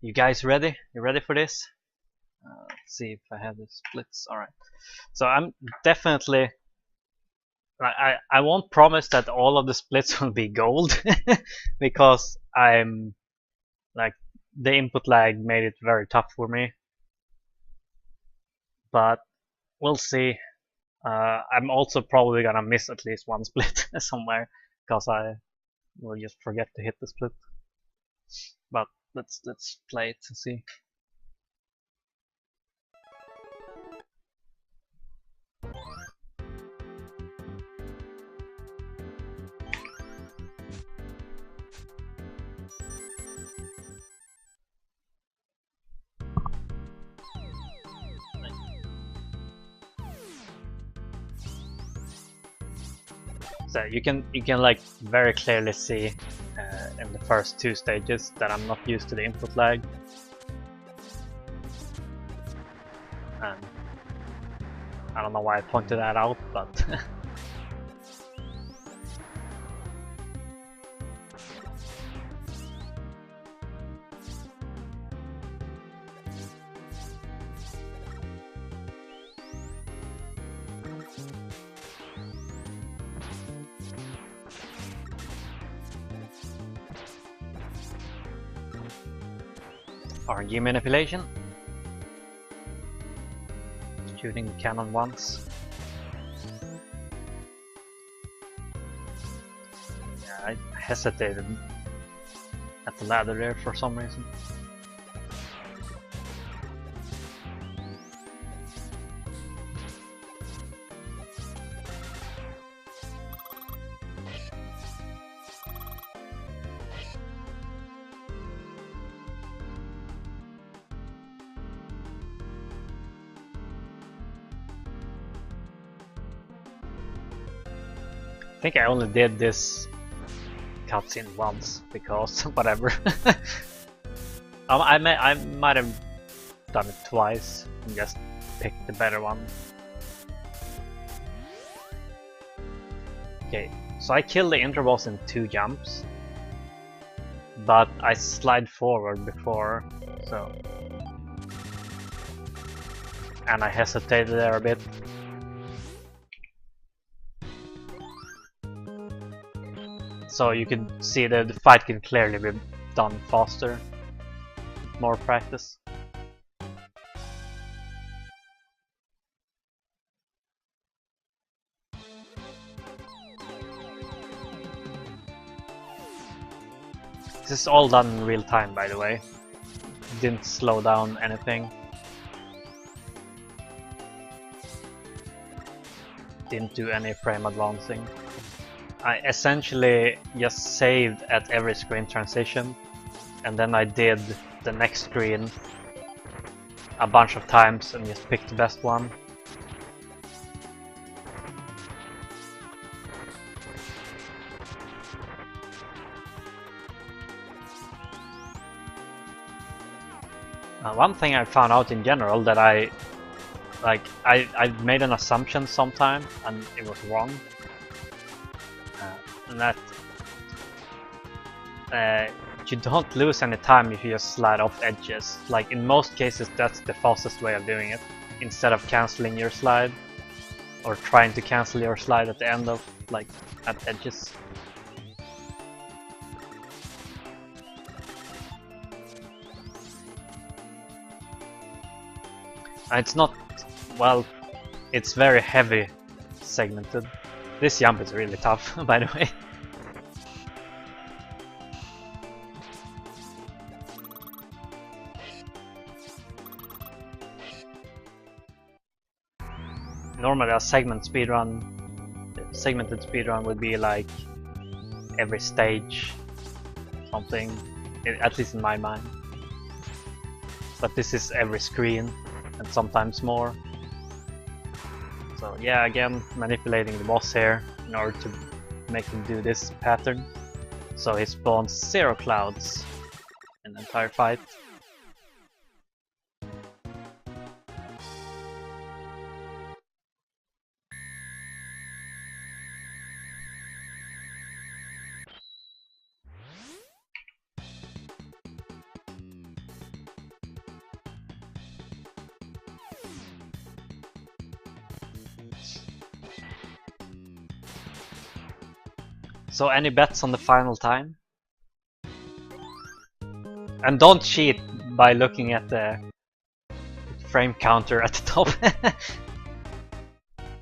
You guys ready? You ready for this? Let's see if I have the splits. Alright. So I'm definitely... I won't promise that all of the splits will be gold because I'm like the input lag made it very tough for me. But we'll see. I'm also probably gonna miss at least one split somewhere because I will just forget to hit the split. But let's play it and see. So you can like very clearly see in the first two stages that I'm not used to the input lag. And I don't know why I pointed that out, but RNG manipulation. Shooting the cannon once. Yeah, I hesitated at the ladder there for some reason. I think I only did this cutscene once because whatever. I might have done it twice and just picked the better one. Okay, so I killed the intro boss in 2 jumps, but I slide forward before, so, and I hesitated there a bit. So you can see that the fight can clearly be done faster, more practice. This is all done in real time, by the way. Didn't slow down anything. Didn't do any frame advancing. I essentially just saved at every screen transition, and then I did the next screen a bunch of times and just picked the best one. One thing I found out in general that I made an assumption sometime and it was wrong. And that you don't lose any time if you just slide off edges. Like in most cases that's the fastest way of doing it, instead of cancelling your slide or trying to cancel your slide at the end of, like, at edges. It's not, well, it's very heavy segmented. This jump is really tough, by the way. Normally a segmented speedrun would be like every stage something, at least in my mind. But this is every screen and sometimes more. So yeah, again, manipulating the boss here in order to make him do this pattern. So he spawns 0 clouds in the entire fight. So any bets on the final time? And don't cheat by looking at the frame counter at the top.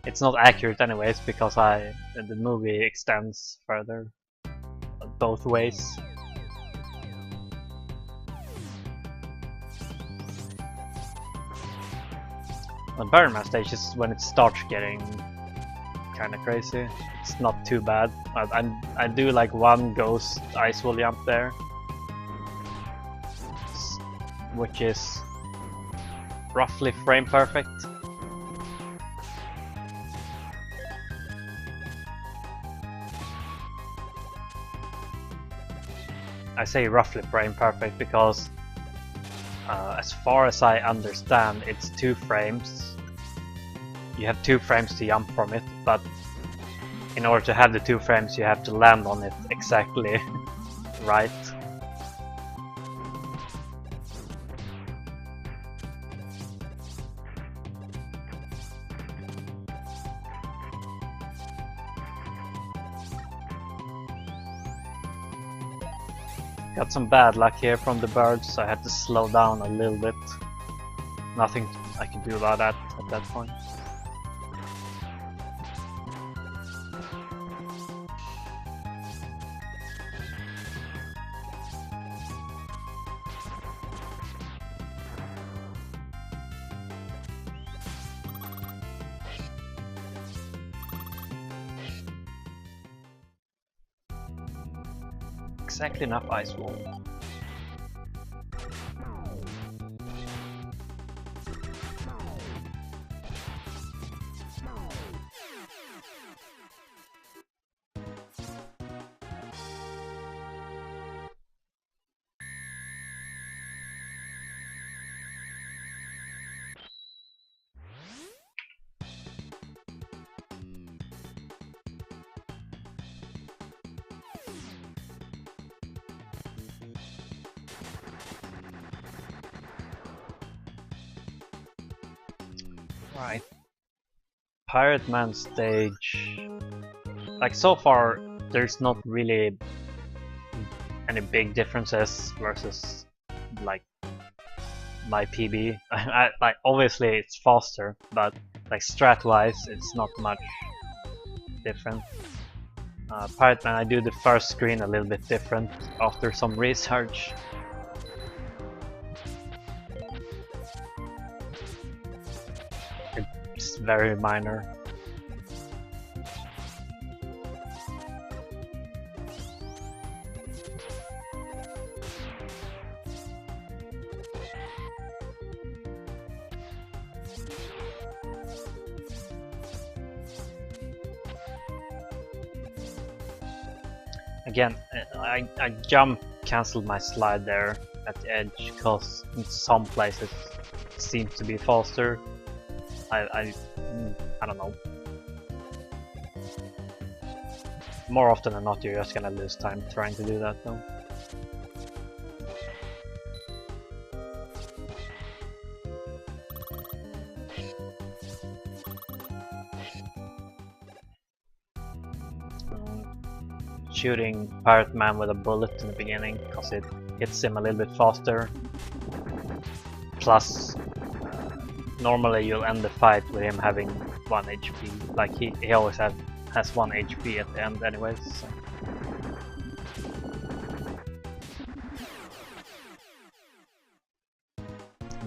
It's not accurate anyways because the movie extends further both ways. The Burma stage is when it starts getting kind of crazy. It's not too bad. I do like one ghost ice wall jump there, which is roughly frame perfect. I say roughly frame perfect because as far as I understand, it's 2 frames. You have 2 frames to jump from it, but in order to have the 2 frames you have to land on it exactly right. Got some bad luck here from the birds, so I had to slow down a little bit. Nothing I can do about that at that point. Exactly enough ice wall. Right. Pirate Man stage. Like so far, there's not really any big differences versus like my PB. Like obviously it's faster, but like strat-wise, it's not much different. Pirate Man, I do the first screen a little bit different after some research. It's very minor. Again, I jump cancelled my slide there at the edge because in some places it seems to be faster. I don't know. More often than not, you're just gonna lose time trying to do that though. Shooting Pirate Man with a bullet in the beginning because it hits him a little bit faster. Plus, normally you'll end the fight with him having 1 HP. Like he always has 1 HP at the end anyways. So.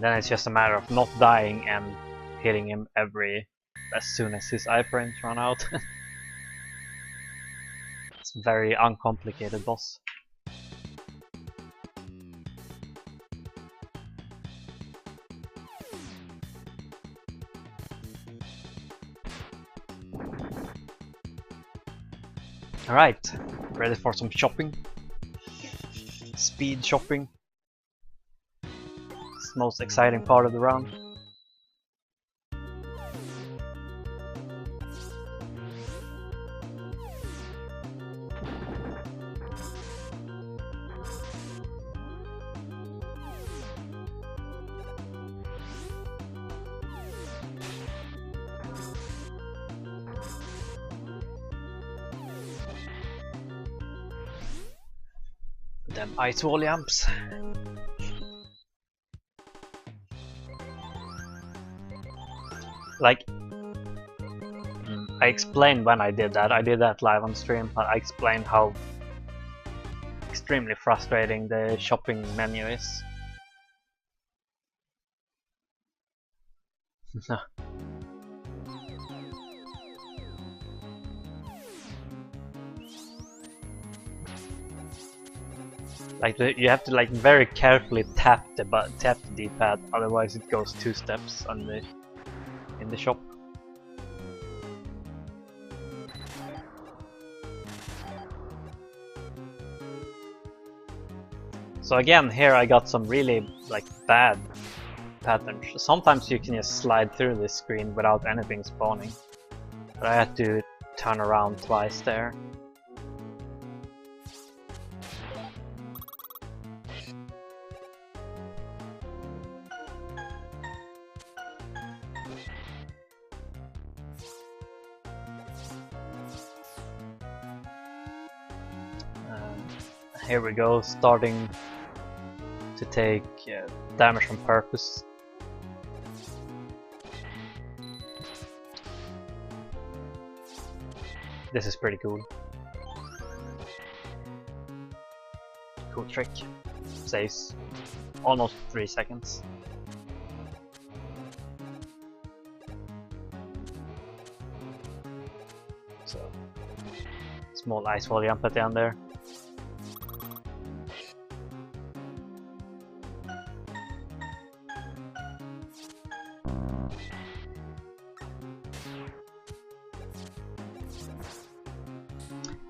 Then it's just a matter of not dying and hitting him as soon as his eye frames run out. It's a very uncomplicated boss. Alright, ready for some shopping? Speed shopping. It's the most exciting part of the round. Them ice wall jumps. Like, I explained when I did that. I did that live on stream. I explained how extremely frustrating the shopping menu is. Like you have to like very carefully tap the D-pad, otherwise it goes 2 steps on in the shop. So again, here I got some really like bad patterns. Sometimes you can just slide through this screen without anything spawning, but I had to turn around twice there. Here we go, starting to take damage on purpose. This is pretty cool. Cool trick. Saves almost 3 seconds. So, small ice wall jump at the end there.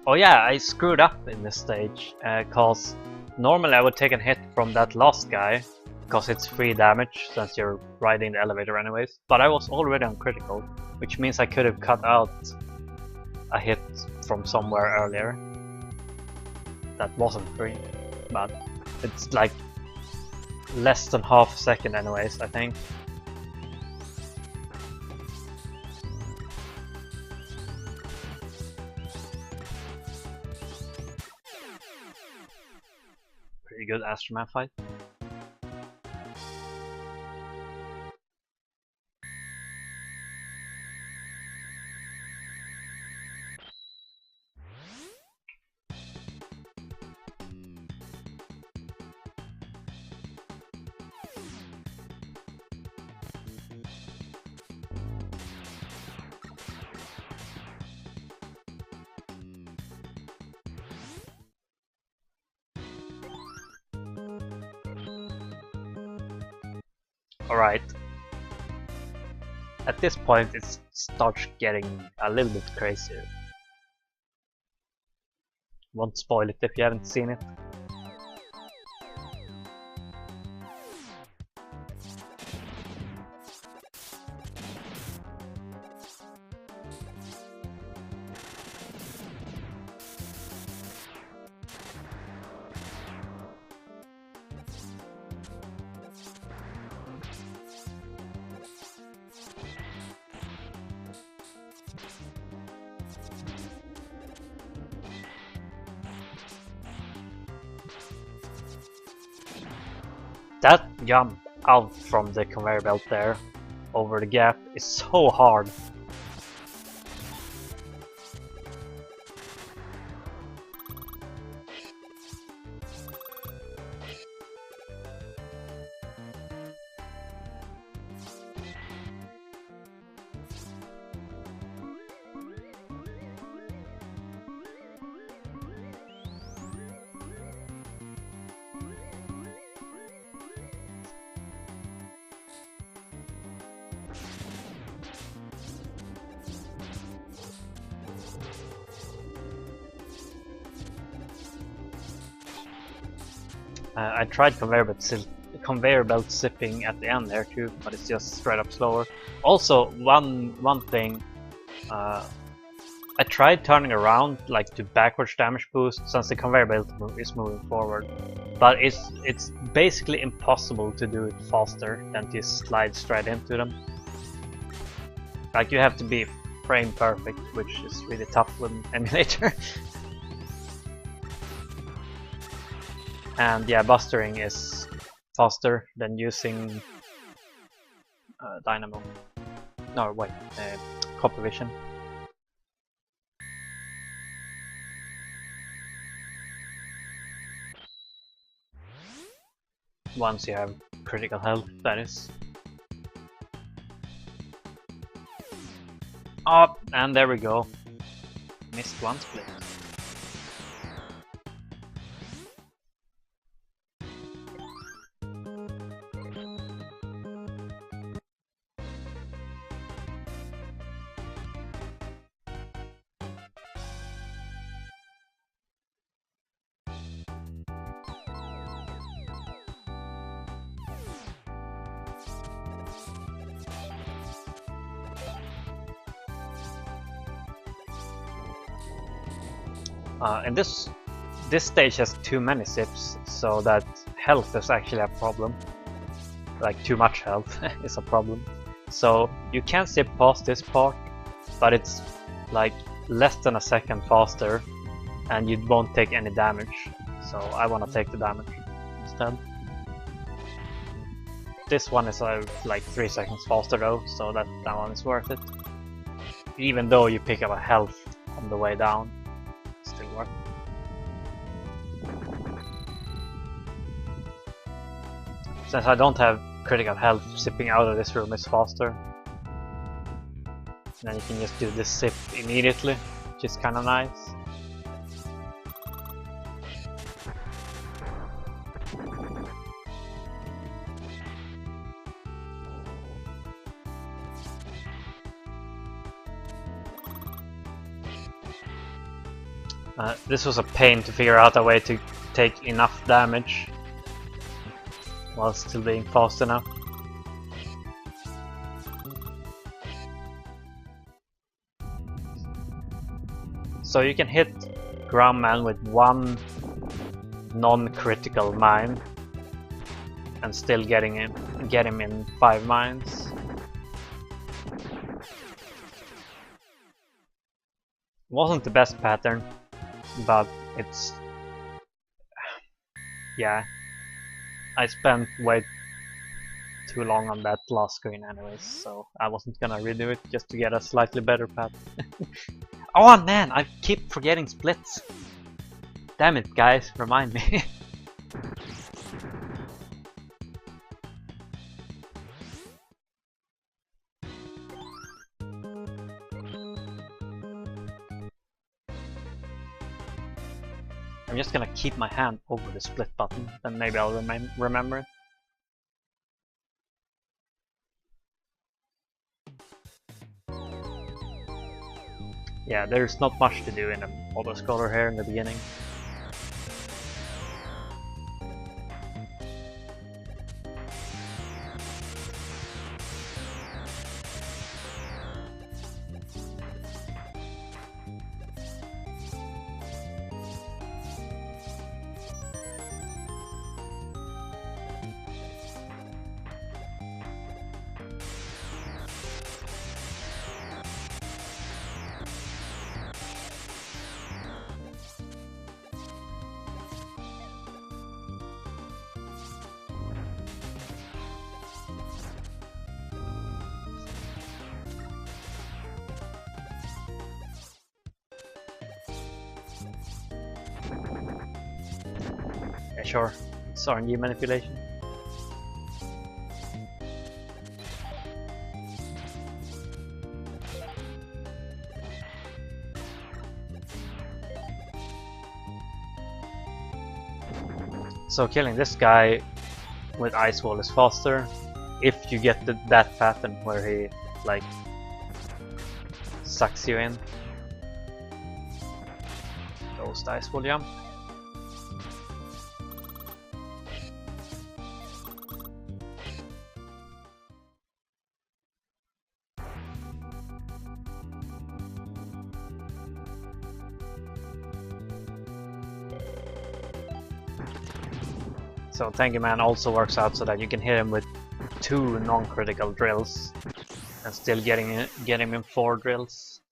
Oh yeah, I screwed up in this stage, cause normally I would take a hit from that last guy, cause it's free damage since you're riding the elevator anyways, but I was already on critical, which means I could have cut out a hit from somewhere earlier. That wasn't free, but it's like less than half a second anyways, I think. Pretty good Astroman fight. Alright. At this point it starts getting a little bit crazier. Won't spoil it if you haven't seen it. That jump out from the conveyor belt there, over the gap, is so hard. I tried conveyor belt zipping at the end there too, but it's just straight up slower. Also, one thing, I tried turning around like to backwards damage boost since the conveyor belt is moving forward, but it's basically impossible to do it faster than to slide straight into them. Like you have to be frame perfect, which is really tough with an emulator. And yeah, bustering is faster than using dynamo. No, wait, copper vision. Once you have critical health, that is. Up, and there we go. Missed one split. And this stage has too many sips, so that health is actually a problem. Like too much health is a problem. So you can sip past this part, but it's like less than a second faster, and you won't take any damage. So I want to take the damage instead. This one is like 3 seconds faster though, so that one is worth it. Even though you pick up a health on the way down. Still work. Since I don't have critical health, sipping out of this room is faster. And then you can just do this sip immediately, which is kinda nice. This was a pain to figure out a way to take enough damage while still being fast enough. So you can hit Rockman with one non-critical mine and still get him in 5 mines. Wasn't the best pattern, but it's... yeah. I spent way too long on that last screen anyways, so I wasn't gonna redo it just to get a slightly better pattern. Oh man, I keep forgetting splits! Damn it guys, remind me. I'm just gonna keep my hand over the split button, then maybe I'll remember it. Yeah, there's not much to do in an autoscaler here in the beginning. Yeah, sure. It's RNG manipulation. So killing this guy with Ice Wall is faster if you get that pattern where he like sucks you in. Ghost Ice Wall jump. So Thank You Man also works out so that you can hit him with 2 non-critical drills and still get him in 4 drills.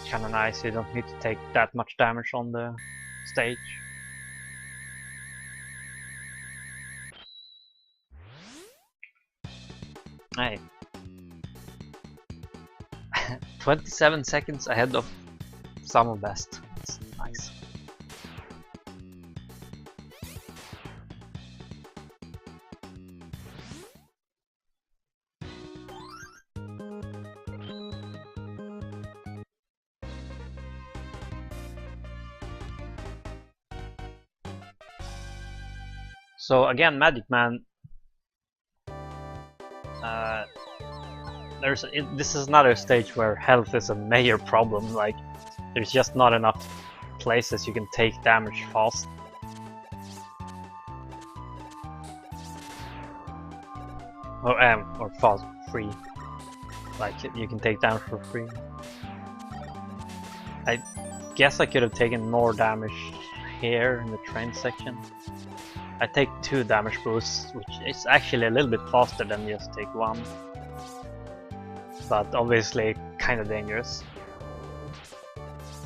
Kinda nice, you don't need to take that much damage on the stage. Hey. 27 seconds ahead of Summer Best. That's nice. So again, Magic Man. This is not a stage where health is a major problem. Like, there's just not enough places you can take damage fast. Or fast free. Like, you can take damage for free. I guess I could have taken more damage here in the train section. I take 2 damage boosts, which is actually a little bit faster than just take 1. But obviously kind of dangerous.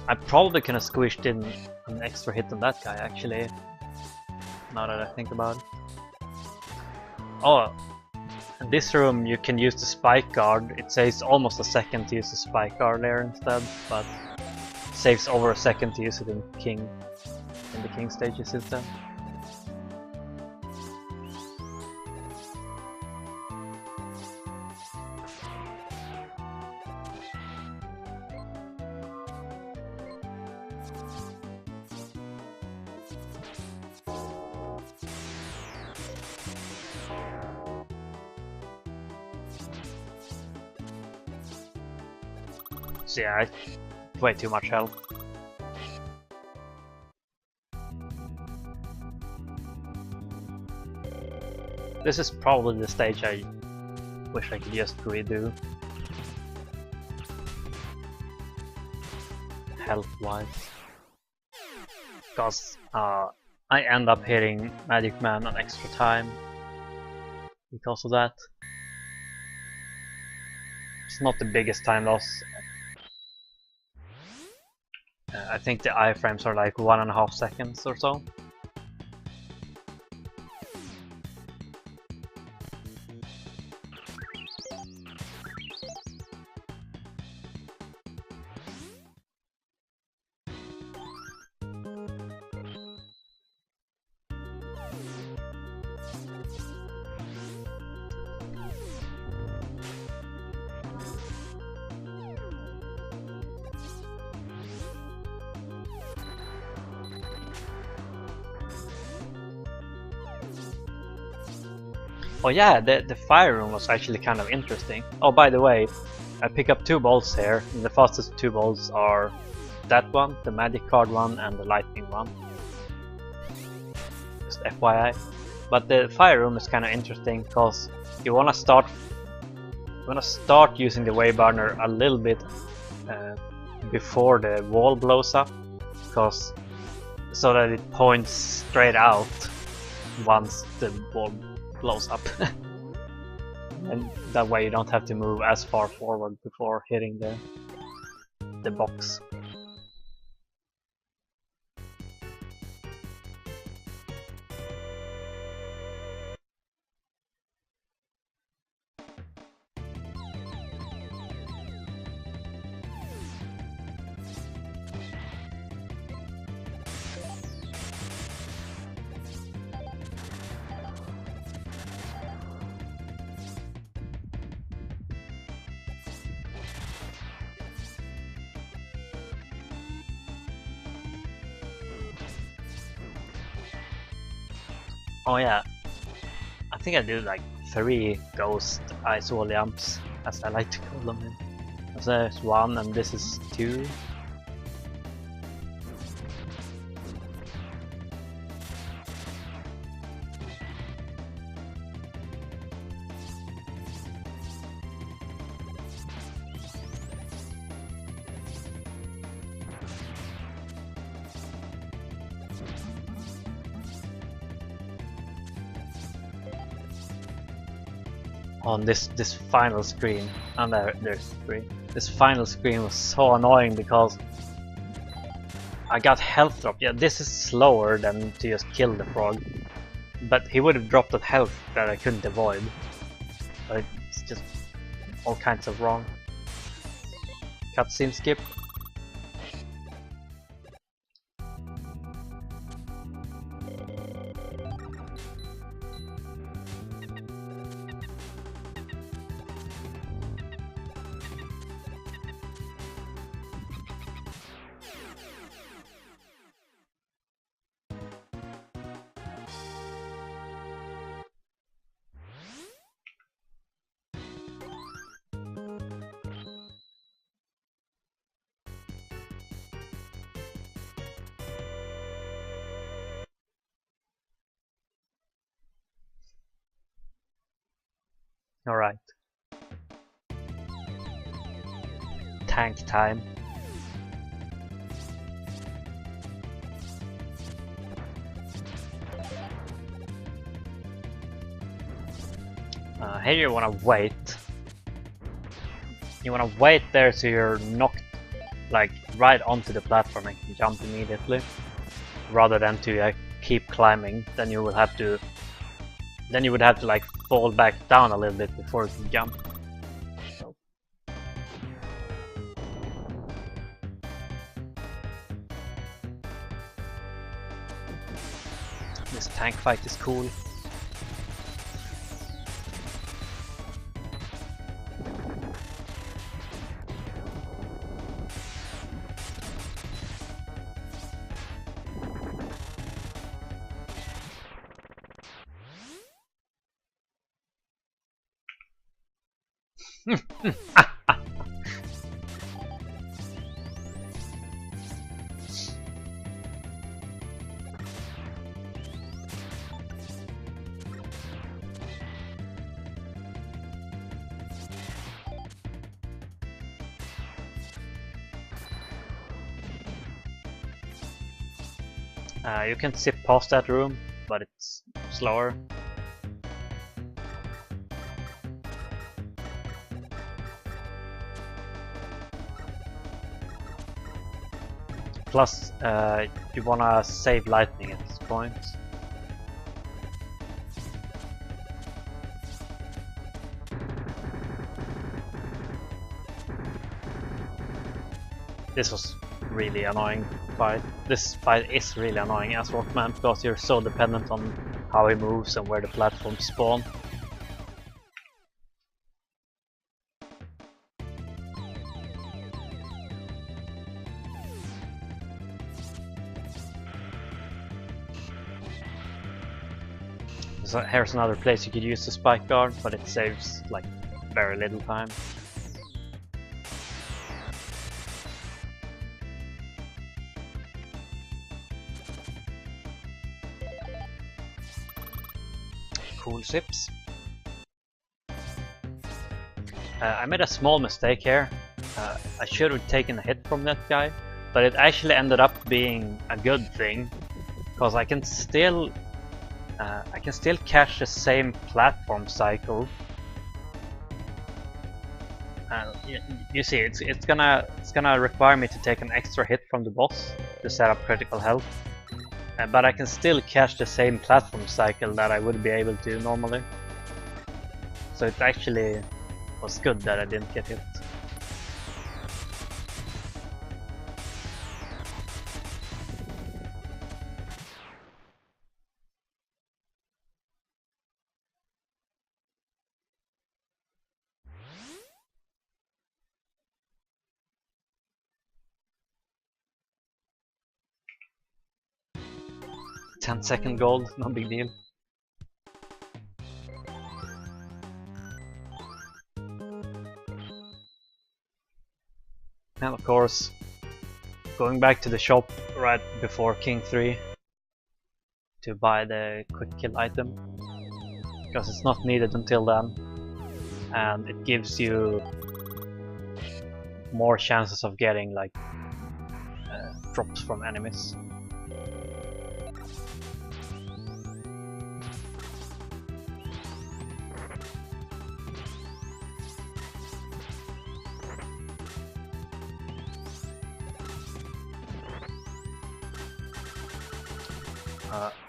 I probably could have squished in an extra hit on that guy actually, now that I think about it. Oh, in this room you can use the spike guard. It saves almost a second to use the spike guard there instead, but saves over a second to use it in the king stages instead. So yeah, way too much health. This is probably the stage I wish I could just redo. Health-wise. Because I end up hitting Magic Man on extra time because of that. It's not the biggest time loss. I think the iframes are like 1.5 seconds or so. Oh yeah, the fire room was actually kind of interesting. Oh, by the way, I pick up 2 bolts here, and the fastest 2 bolts are that one, the magic card one, and the lightning one. Just FYI. But the fire room is kind of interesting because you wanna start using the wayburner a little bit before the wall blows up, because so that it points straight out once the wall blows up. And that way you don't have to move as far forward before hitting the box. Oh yeah, I think I do like 3 ghost ice wall jumps, as I like to call them. So there's 1 and this is 2. On this final screen, and there's 3. This final screen was so annoying because I got health drop. Yeah, this is slower than to just kill the frog. But he would have dropped that health that I couldn't avoid. But it's just all kinds of wrong. Cutscene skip. Alright. Tank time. Here you wanna wait. You wanna wait there so you're knocked like right onto the platform and can jump immediately. Rather than to keep climbing, then you would have to like fall back down a little bit before you can jump. So. This tank fight is cool. You can zip past that room, but it's slower. Plus, you wanna save lightning at this point. This was really annoying fight. This fight is really annoying as Rockman because you're so dependent on how he moves and where the platforms spawn. So here's another place you could use the spike guard, but it saves like very little time. Cool zips. I made a small mistake here. I should have taken a hit from that guy, but it actually ended up being a good thing because I can still catch the same platform cycle. You see, it's gonna require me to take an extra hit from the boss to set up critical health. But I can still catch the same platform cycle that I would be able to normally. So it actually was good that I didn't get hit. $10 gold, no big deal. And of course, going back to the shop right before King 3 to buy the quick kill item, because it's not needed until then, and it gives you more chances of getting like drops from enemies.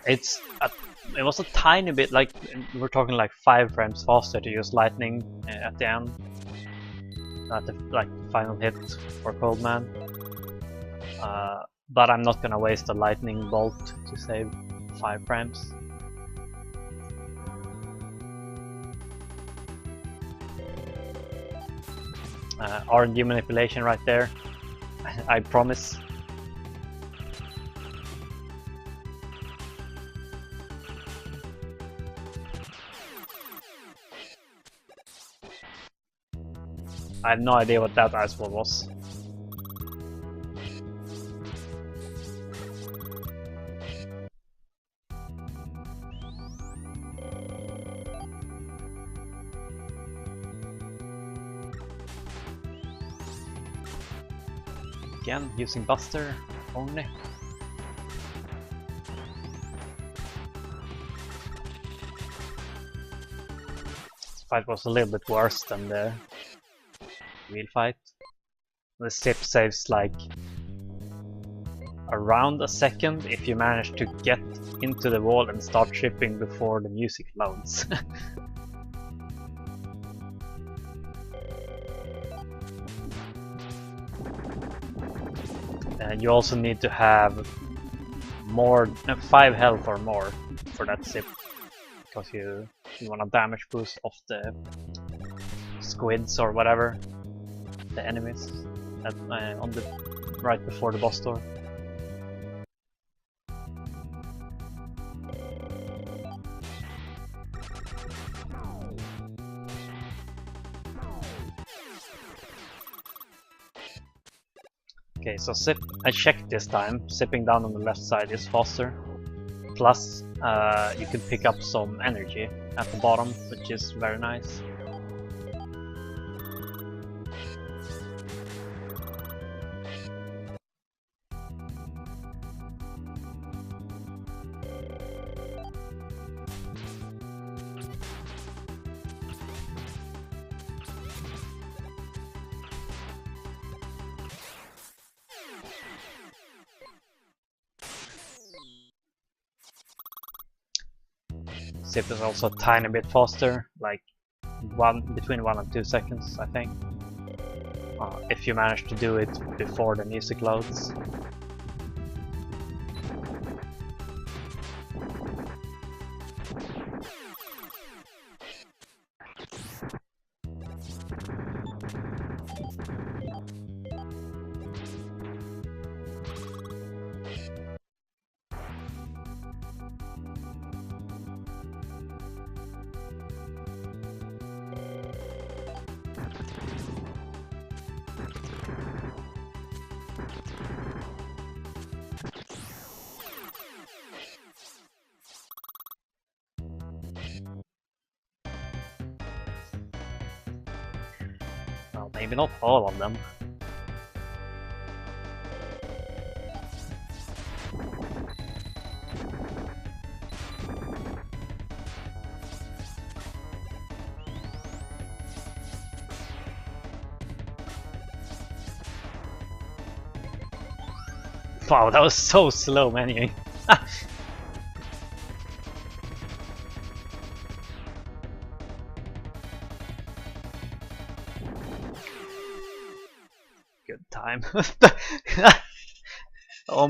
It was a tiny bit, like we're talking like 5 frames faster to use lightning at the end, at the like final hit for Coldman. But I'm not gonna waste a lightning bolt to save 5 frames. RNG manipulation right there, I promise. I have no idea what that ice ball was. Again, using Buster only. This fight was a little bit worse than the real fight. The sip saves like around a second if you manage to get into the wall and start shipping before the music loads. And you also need to have more 5 health or more for that sip, because you want a damage boost off the squids or whatever, the enemies on the right before the boss door. Okay, so I checked this time. Sipping down on the left side is faster. Plus, you can pick up some energy at the bottom, which is very nice. Sip is also a tiny bit faster, like between 1 and 2 seconds, I think. If you manage to do it before the music loads. Well, maybe not all of them. Wow, that was so slow menuing. Good time.